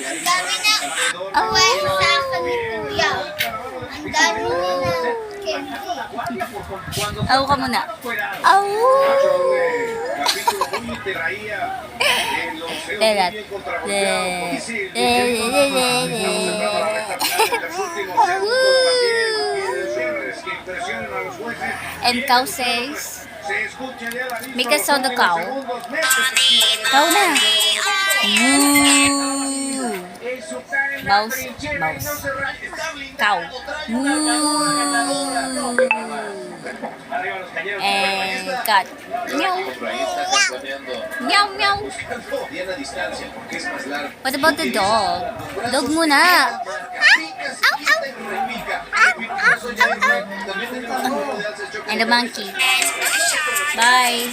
Ang dami na away sa akin ni Kuya. Ang dami na candy. Aw ka muna. Aw! Telat. And cow says, make a sound of cow. Cow na. Moo. Mouse, mouse. Cow. Moo. And cat. Meow. Meow, meow. What about the dog? Dog muna. And the monkey. Bye.